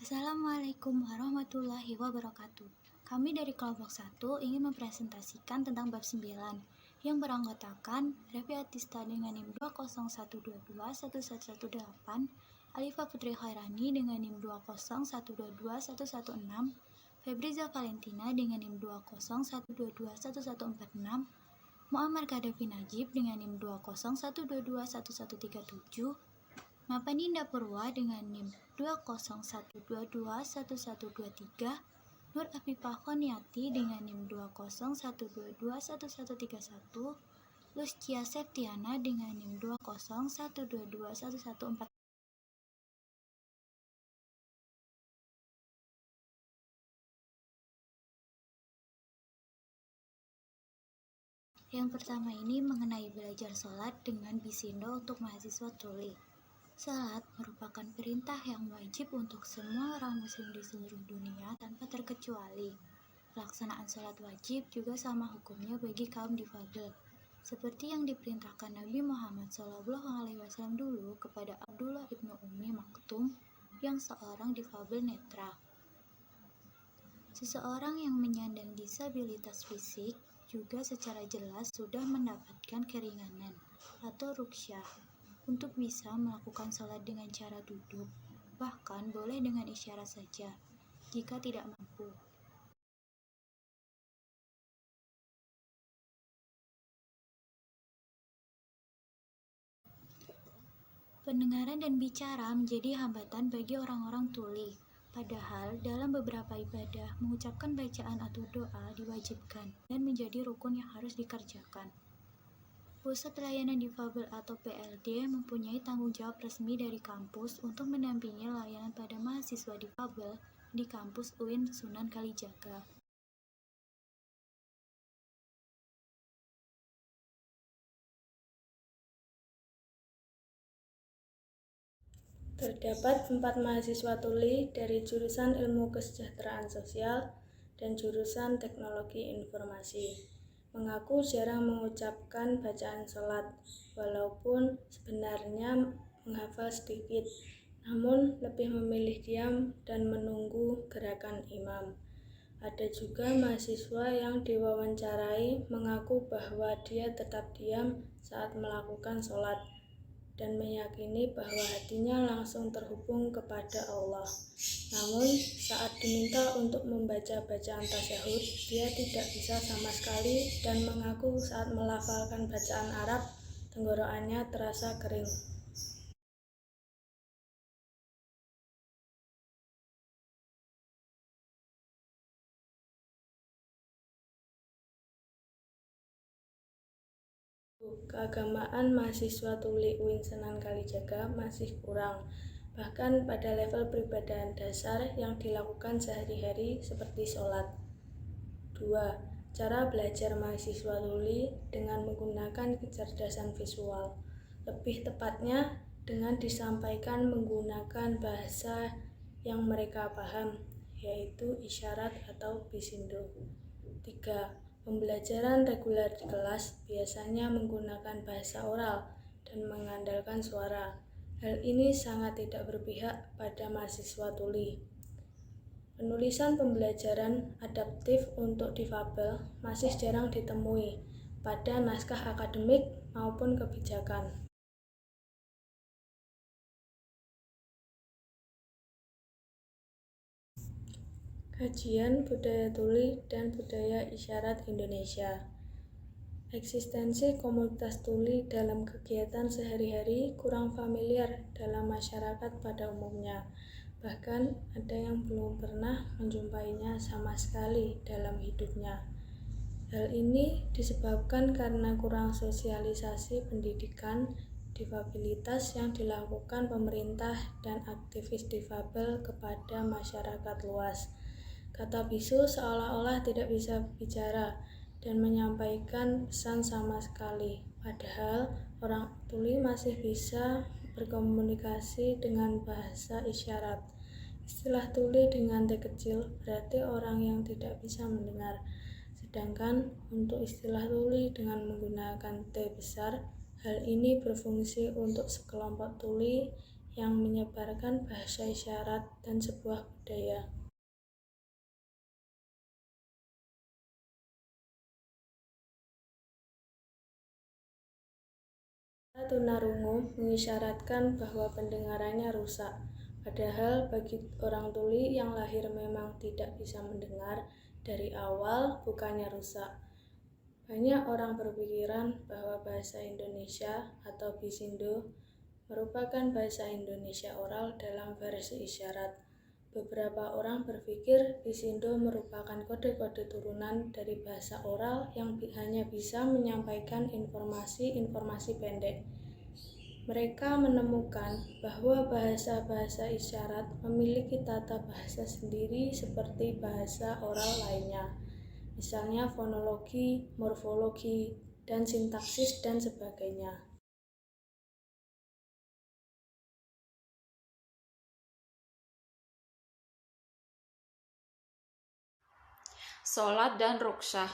Assalamualaikum warahmatullahi wabarakatuh. Kami dari kelompok 1 ingin mempresentasikan tentang bab 9 yang beranggotakan Revi Atista dengan NIM 201221118, Alifah Putri Khairani dengan NIM 201221116, Febriza Valentina dengan NIM 201221146, Muammar Kadafi Najib dengan NIM 201221137, Mapaninda Purwa dengan NIM 201221123, Nur Afifah Khoniati dengan NIM 201221131, Luscia Septiana dengan NIM 201221114. Yang pertama ini mengenai belajar sholat dengan bisindo untuk mahasiswa tuli. Salat merupakan perintah yang wajib untuk semua orang muslim di seluruh dunia tanpa terkecuali. Pelaksanaan salat wajib juga sama hukumnya bagi kaum difabel, seperti yang diperintahkan Nabi Muhammad SAW dulu kepada Abdullah ibnu Ummi Maktum yang seorang difabel netra. Seseorang yang menyandang disabilitas fisik juga secara jelas sudah mendapatkan keringanan atau ruksyah untuk bisa melakukan sholat dengan cara duduk, bahkan boleh dengan isyarat saja, jika tidak mampu. Pendengaran dan bicara menjadi hambatan bagi orang-orang tuli, padahal dalam beberapa ibadah, mengucapkan bacaan atau doa diwajibkan dan menjadi rukun yang harus dikerjakan. Pusat Layanan Difabel atau PLD mempunyai tanggung jawab resmi dari kampus untuk mendampingi layanan pada mahasiswa difabel di kampus UIN Sunan Kalijaga. Terdapat 4 mahasiswa tuli dari jurusan Ilmu Kesejahteraan Sosial dan jurusan Teknologi Informasi. Mengaku jarang mengucapkan bacaan sholat, walaupun sebenarnya menghafal sedikit, namun lebih memilih diam dan menunggu gerakan imam. Ada juga mahasiswa yang diwawancarai mengaku bahwa dia tetap diam saat melakukan sholat dan meyakini bahwa hatinya langsung terhubung kepada Allah. Namun, saat diminta untuk membaca bacaan tasyahud, dia tidak bisa sama sekali dan mengaku saat melafalkan bacaan Arab, tenggorokannya terasa kering. Keagamaan mahasiswa tuli UIN Sunan Kalijaga masih kurang, bahkan pada level peribadahan dasar yang dilakukan sehari-hari seperti sholat. 2. Cara belajar mahasiswa tuli dengan menggunakan kecerdasan visual, lebih tepatnya dengan disampaikan menggunakan bahasa yang mereka paham, yaitu isyarat atau bisindo. 3. Pembelajaran reguler di kelas biasanya menggunakan bahasa oral dan mengandalkan suara. Hal ini sangat tidak berpihak pada mahasiswa tuli. Penulisan pembelajaran adaptif untuk difabel masih jarang ditemui pada naskah akademik maupun kebijakan. Kajian Budaya Tuli dan Budaya Isyarat Indonesia. Eksistensi komunitas tuli dalam kegiatan sehari-hari kurang familiar dalam masyarakat pada umumnya. Bahkan ada yang belum pernah menjumpainya sama sekali dalam hidupnya. Hal ini disebabkan karena kurang sosialisasi pendidikan difabilitas yang dilakukan pemerintah dan aktivis difabel kepada masyarakat luas. Kata bisu seolah-olah tidak bisa bicara dan menyampaikan pesan sama sekali, padahal orang tuli masih bisa berkomunikasi dengan bahasa isyarat. Istilah tuli dengan T kecil berarti orang yang tidak bisa mendengar, sedangkan untuk istilah tuli dengan menggunakan T besar, hal ini berfungsi untuk sekelompok tuli yang menyebarkan bahasa isyarat dan sebuah budaya. Tunarungu mengisyaratkan bahwa pendengarannya rusak, padahal bagi orang tuli yang lahir memang tidak bisa mendengar, dari awal bukannya rusak. Banyak orang berpikiran bahwa bahasa Indonesia atau Bisindo merupakan bahasa Indonesia oral dalam versi isyarat. Beberapa orang berpikir Bisindo merupakan kode-kode turunan dari bahasa oral yang hanya bisa menyampaikan informasi-informasi pendek. Mereka menemukan bahwa bahasa-bahasa isyarat memiliki tata bahasa sendiri seperti bahasa oral lainnya, misalnya fonologi, morfologi, dan sintaksis dan sebagainya. Sholat dan ruksah.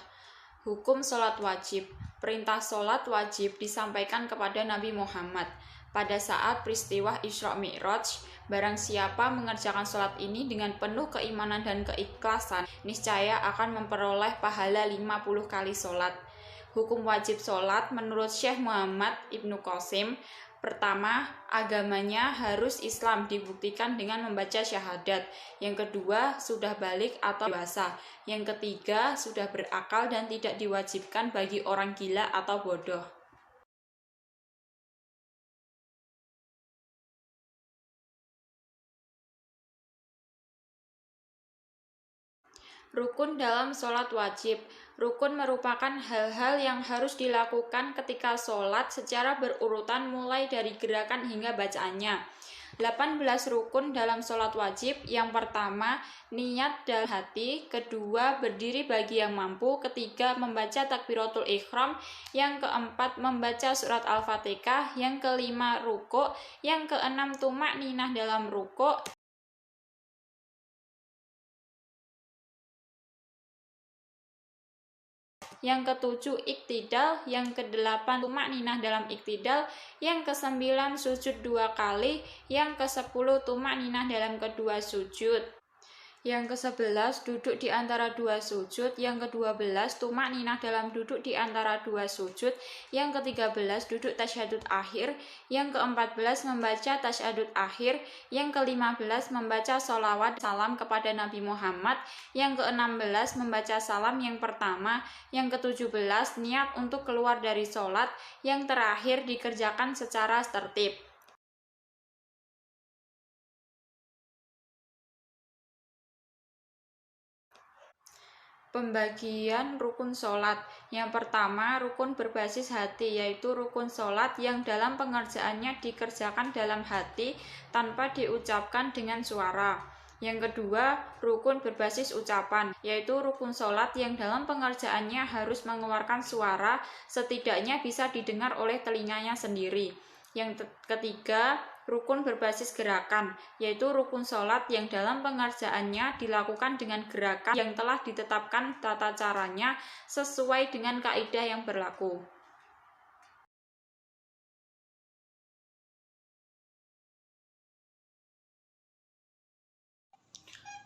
Hukum sholat wajib. Perintah sholat wajib disampaikan kepada Nabi Muhammad. Pada saat peristiwa Isra Mi'raj, barang siapa mengerjakan sholat ini dengan penuh keimanan dan keikhlasan, niscaya akan memperoleh pahala 50 kali sholat. Hukum wajib sholat menurut Syekh Muhammad Ibnu Qasim. Pertama, agamanya harus Islam dibuktikan dengan membaca syahadat. Yang kedua, sudah balik atau dewasa. Yang ketiga, sudah berakal dan tidak diwajibkan bagi orang gila atau bodoh. Rukun dalam sholat wajib. Rukun merupakan hal-hal yang harus dilakukan ketika sholat secara berurutan mulai dari gerakan hingga bacaannya. 18 rukun dalam sholat wajib. Yang pertama, niat dalam hati. Kedua, berdiri bagi yang mampu. Ketiga, membaca takbiratul ihram. Yang keempat, membaca surat Al-Fatihah. Yang kelima, rukuk. Yang keenam, tumak ninah dalam rukuk. Yang ketujuh, iktidal. Yang kedelapan, tumak ninah dalam iktidal. Yang kesembilan, sujud 2 kali. Yang kesepuluh, tumak ninah dalam kedua sujud. Yang ke-11, duduk di antara 2 sujud. Yang ke-12, tumak ninah dalam duduk di antara 2 sujud. Yang ke-13, duduk tasyahud akhir. Yang ke-14, membaca tasyahud akhir. Yang ke-15, membaca sholawat salam kepada Nabi Muhammad. Yang ke-16, membaca salam yang pertama. Yang ke-17, niat untuk keluar dari sholat. Yang terakhir, dikerjakan secara tertib. Pembagian rukun sholat. Yang pertama, rukun berbasis hati, yaitu rukun sholat yang dalam pengerjaannya dikerjakan dalam hati tanpa diucapkan dengan suara. Yang kedua, rukun berbasis ucapan, yaitu rukun sholat yang dalam pengerjaannya harus mengeluarkan suara, setidaknya bisa didengar oleh telinganya sendiri. Yang ketiga, rukun berbasis gerakan, yaitu rukun sholat yang dalam pengerjaannya dilakukan dengan gerakan yang telah ditetapkan tata caranya sesuai dengan kaidah yang berlaku.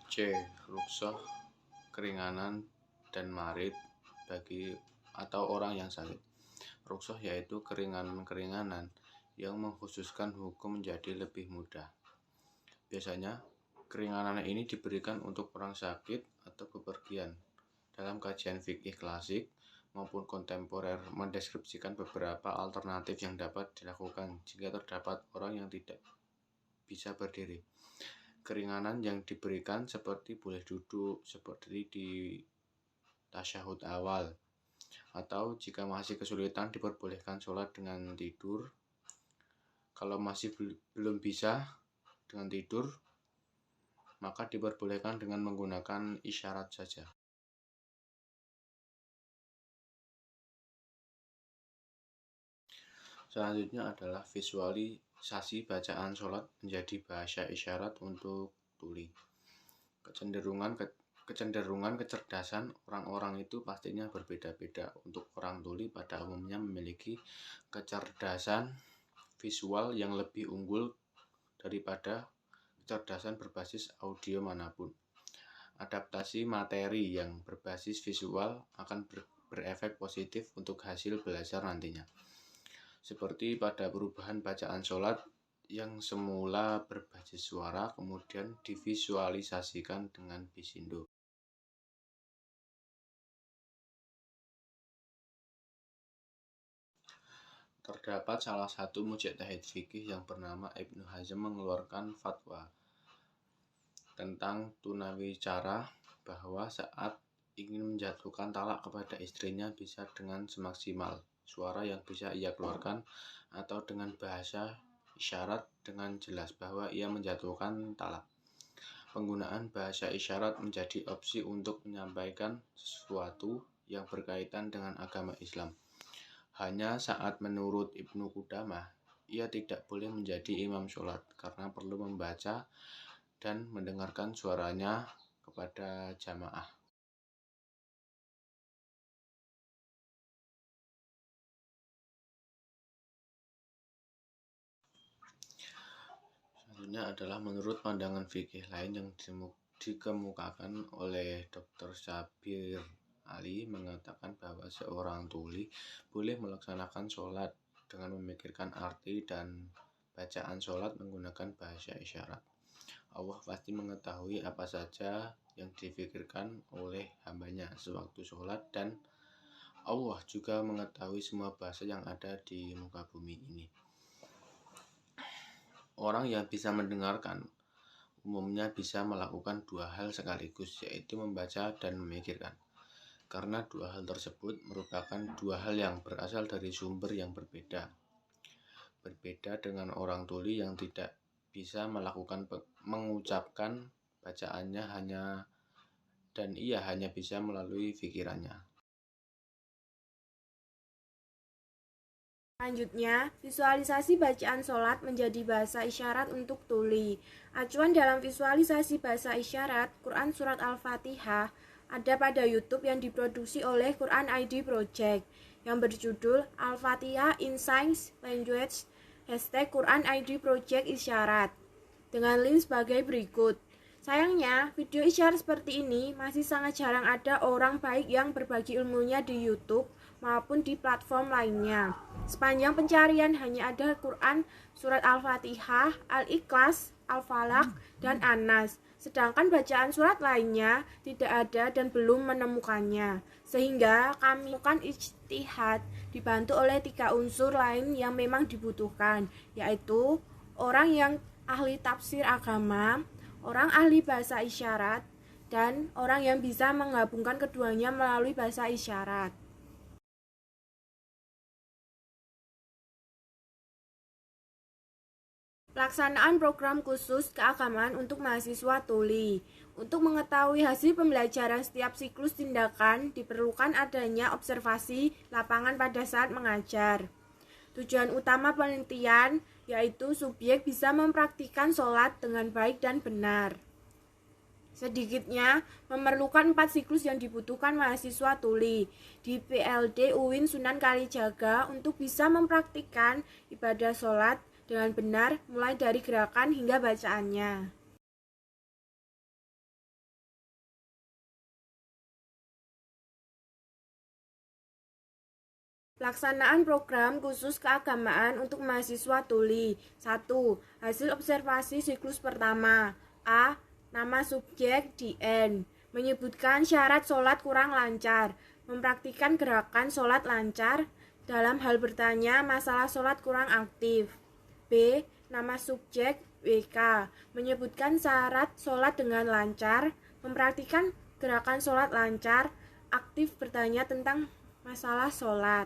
C. Rukhsah, keringanan dan marid bagi atau orang yang sakit. Rukhsah yaitu keringanan-keringanan yang mengkhususkan hukum menjadi lebih mudah. Biasanya, keringanan ini diberikan untuk orang sakit atau bepergian. Dalam kajian fikih klasik maupun kontemporer mendeskripsikan beberapa alternatif yang dapat dilakukan jika terdapat orang yang tidak bisa berdiri. Keringanan yang diberikan seperti boleh duduk seperti di tasyahud awal, atau jika masih kesulitan diperbolehkan sholat dengan tidur. Kalau masih belum bisa dengan tidur, maka diperbolehkan dengan menggunakan isyarat saja. Selanjutnya adalah visualisasi bacaan sholat menjadi bahasa isyarat untuk tuli. Kecenderungan kecerdasan orang-orang itu pastinya berbeda-beda. Untuk orang tuli pada umumnya memiliki kecerdasan visual yang lebih unggul daripada kecerdasan berbasis audio manapun. Adaptasi materi yang berbasis visual akan berefek positif untuk hasil belajar nantinya. Seperti pada perubahan bacaan sholat yang semula berbasis suara kemudian divisualisasikan dengan bisindo. Terdapat salah satu mujtahid fikih yang bernama Ibnu Hazm mengeluarkan fatwa tentang tunawicara bahwa saat ingin menjatuhkan talak kepada istrinya bisa dengan semaksimal suara yang bisa ia keluarkan atau dengan bahasa isyarat dengan jelas bahwa ia menjatuhkan talak. Penggunaan bahasa isyarat menjadi opsi untuk menyampaikan sesuatu yang berkaitan dengan agama Islam. Hanya saat menurut Ibnu Qudamah, ia tidak boleh menjadi imam sholat karena perlu membaca dan mendengarkan suaranya kepada jamaah. Selanjutnya adalah menurut pandangan fikih lain yang dikemukakan oleh Dr. Syabir Ali mengatakan bahwa seorang tuli boleh melaksanakan sholat dengan memikirkan arti dan bacaan sholat menggunakan bahasa isyarat. Allah pasti mengetahui apa saja yang difikirkan oleh hambanya sewaktu sholat dan Allah juga mengetahui semua bahasa yang ada di muka bumi ini. Orang yang bisa mendengarkan umumnya bisa melakukan dua hal sekaligus, yaitu membaca dan memikirkan. Karena dua hal tersebut merupakan dua hal yang berasal dari sumber yang berbeda. Berbeda dengan orang tuli yang tidak bisa mengucapkan bacaannya dan ia hanya bisa melalui pikirannya. Selanjutnya, visualisasi bacaan sholat menjadi bahasa isyarat untuk tuli. Acuan dalam visualisasi bahasa isyarat Quran Surat Al-Fatihah ada pada YouTube yang diproduksi oleh Quran ID Project yang berjudul Al-Fatihah in Sign Language #Quran ID Project Isyarat dengan link sebagai berikut. Sayangnya, video isyarat seperti ini masih sangat jarang ada orang baik yang berbagi ilmunya di YouTube maupun di platform lainnya. Sepanjang pencarian hanya ada Quran Surat Al-Fatihah, Al-Ikhlas, Al-Falaq, dan An-Nas. Sedangkan bacaan surat lainnya tidak ada dan belum menemukannya. Sehingga kami melakukan ijtihad dibantu oleh 3 unsur lain yang memang dibutuhkan, yaitu orang yang ahli tafsir agama, orang ahli bahasa isyarat, dan orang yang bisa menggabungkan keduanya melalui bahasa isyarat. Pelaksanaan program khusus keagamaan untuk mahasiswa tuli. Untuk mengetahui hasil pembelajaran setiap siklus tindakan, diperlukan adanya observasi lapangan pada saat mengajar. Tujuan utama penelitian yaitu subjek bisa mempraktikkan sholat dengan baik dan benar. Sedikitnya memerlukan 4 siklus yang dibutuhkan mahasiswa tuli di PLD UIN Sunan Kalijaga untuk bisa mempraktikkan ibadah sholat dengan benar mulai dari gerakan hingga bacaannya. Pelaksanaan program khusus keagamaan untuk mahasiswa tuli. 1. Hasil observasi siklus pertama. A. Nama subjek DN. Menyebutkan syarat sholat kurang lancar. Mempraktikkan gerakan sholat lancar. Dalam hal bertanya masalah sholat kurang aktif. B. Nama subjek WK. Menyebutkan syarat sholat dengan lancar. Mempraktikkan gerakan sholat lancar. Aktif bertanya tentang masalah sholat.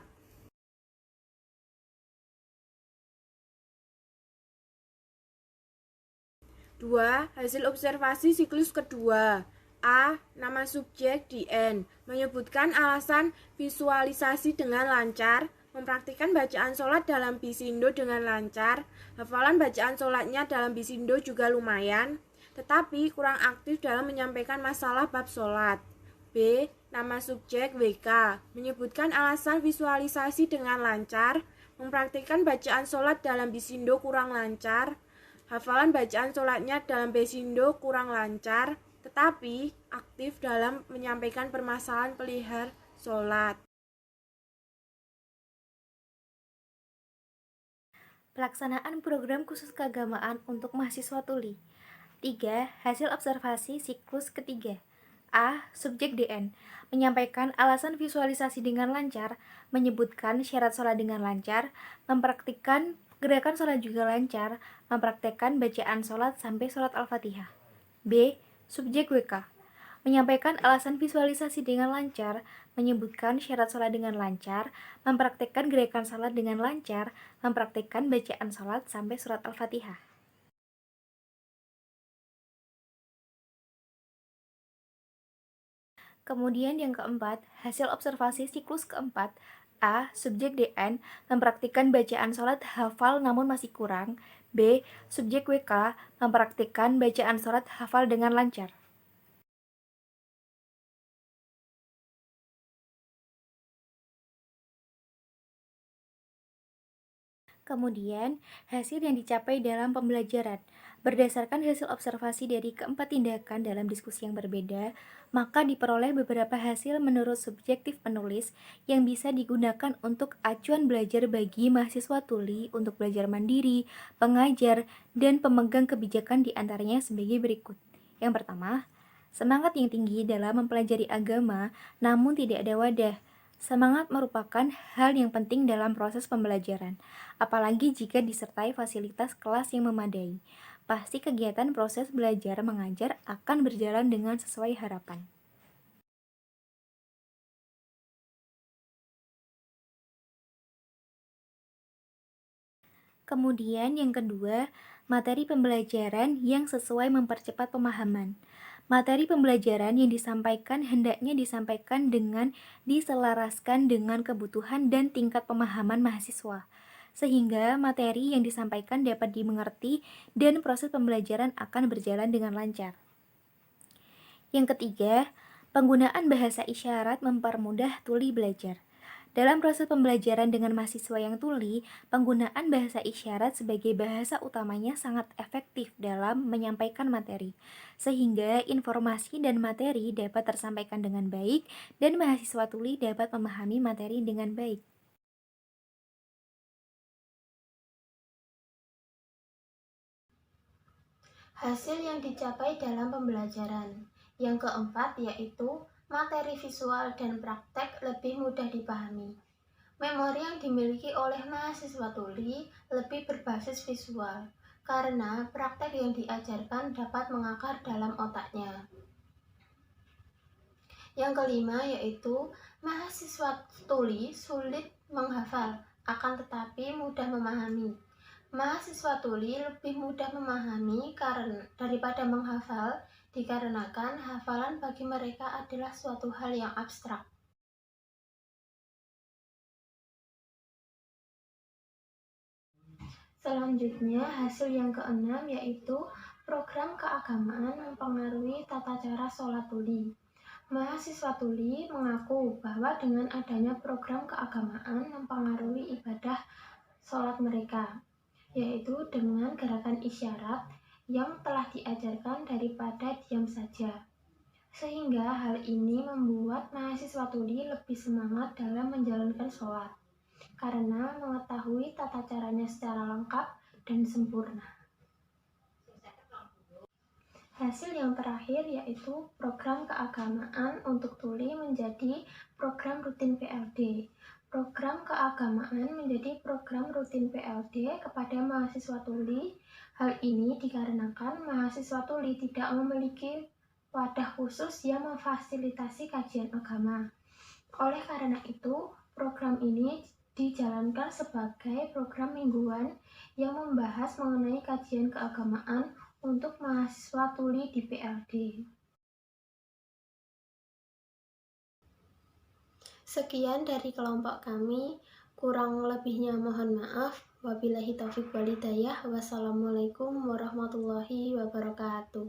Dua, hasil observasi siklus kedua. A. Nama subjek DN. Menyebutkan alasan visualisasi dengan lancar. Mempraktikkan bacaan sholat dalam bisindo dengan lancar. Hafalan bacaan sholatnya dalam bisindo juga lumayan, tetapi kurang aktif dalam menyampaikan masalah bab sholat. B. Nama subjek WK. Menyebutkan alasan visualisasi dengan lancar. Mempraktikkan bacaan sholat dalam bisindo kurang lancar. Hafalan bacaan sholatnya dalam Besindo kurang lancar, tetapi aktif dalam menyampaikan permasalahan pelihar sholat. Pelaksanaan program khusus keagamaan untuk mahasiswa tuli. 3. Hasil observasi siklus ketiga. A. Subjek DN menyampaikan alasan visualisasi dengan lancar, menyebutkan syarat sholat dengan lancar, mempraktikkan gerakan sholat juga lancar, mempraktekkan bacaan sholat sampai sholat Al-Fatihah. B. Subjek WK menyampaikan alasan visualisasi dengan lancar, menyebutkan syarat sholat dengan lancar, mempraktekkan gerakan sholat dengan lancar, mempraktekkan bacaan sholat sampai surat Al-Fatihah. Kemudian yang keempat, hasil observasi siklus keempat. A. Subjek DN mempraktikkan bacaan sholat hafal namun masih kurang. B. Subjek WK mempraktikkan bacaan sholat hafal dengan lancar. Kemudian, hasil yang dicapai dalam pembelajaran. Berdasarkan hasil observasi dari keempat tindakan dalam diskusi yang berbeda, maka diperoleh beberapa hasil menurut subjektif penulis yang bisa digunakan untuk acuan belajar bagi mahasiswa tuli untuk belajar mandiri, pengajar, dan pemegang kebijakan diantaranya sebagai berikut. Yang pertama, semangat yang tinggi dalam mempelajari agama namun tidak ada wadah. Semangat merupakan hal yang penting dalam proses pembelajaran, apalagi jika disertai fasilitas kelas yang memadai. Pasti kegiatan proses belajar mengajar akan berjalan dengan sesuai harapan. Kemudian yang kedua, materi pembelajaran yang sesuai mempercepat pemahaman. Materi pembelajaran yang disampaikan hendaknya disampaikan dengan diselaraskan dengan kebutuhan dan tingkat pemahaman mahasiswa, sehingga materi yang disampaikan dapat dimengerti dan proses pembelajaran akan berjalan dengan lancar. Yang ketiga, penggunaan bahasa isyarat mempermudah tuli belajar. Dalam proses pembelajaran dengan mahasiswa yang tuli, penggunaan bahasa isyarat sebagai bahasa utamanya sangat efektif dalam menyampaikan materi, sehingga informasi dan materi dapat tersampaikan dengan baik dan mahasiswa tuli dapat memahami materi dengan baik. Hasil yang dicapai dalam pembelajaran. Yang keempat yaitu materi visual dan praktek lebih mudah dipahami. Memori yang dimiliki oleh mahasiswa tuli lebih berbasis visual, karena praktek yang diajarkan dapat mengakar dalam otaknya. Yang kelima yaitu mahasiswa tuli sulit menghafal, akan tetapi mudah memahami. Mahasiswa tuli lebih mudah memahami daripada menghafal, dikarenakan hafalan bagi mereka adalah suatu hal yang abstrak. Selanjutnya, hasil yang keenam yaitu program keagamaan mempengaruhi tata cara sholat tuli. Mahasiswa tuli mengaku bahwa dengan adanya program keagamaan mempengaruhi ibadah sholat mereka, yaitu dengan gerakan isyarat yang telah diajarkan daripada diam saja. Sehingga hal ini membuat mahasiswa tuli lebih semangat dalam menjalankan sholat, karena mengetahui tata caranya secara lengkap dan sempurna. Hasil yang terakhir yaitu program keagamaan untuk tuli menjadi program rutin PLD. Program keagamaan menjadi program rutin PLD kepada mahasiswa tuli. Hal ini dikarenakan mahasiswa tuli tidak memiliki wadah khusus yang memfasilitasi kajian agama. Oleh karena itu, program ini dijalankan sebagai program mingguan yang membahas mengenai kajian keagamaan untuk mahasiswa tuli di PLD. Sekian dari kelompok kami, kurang lebihnya mohon maaf. Wabillahi taufiq wal hidayah. Wassalamualaikum warahmatullahi wabarakatuh.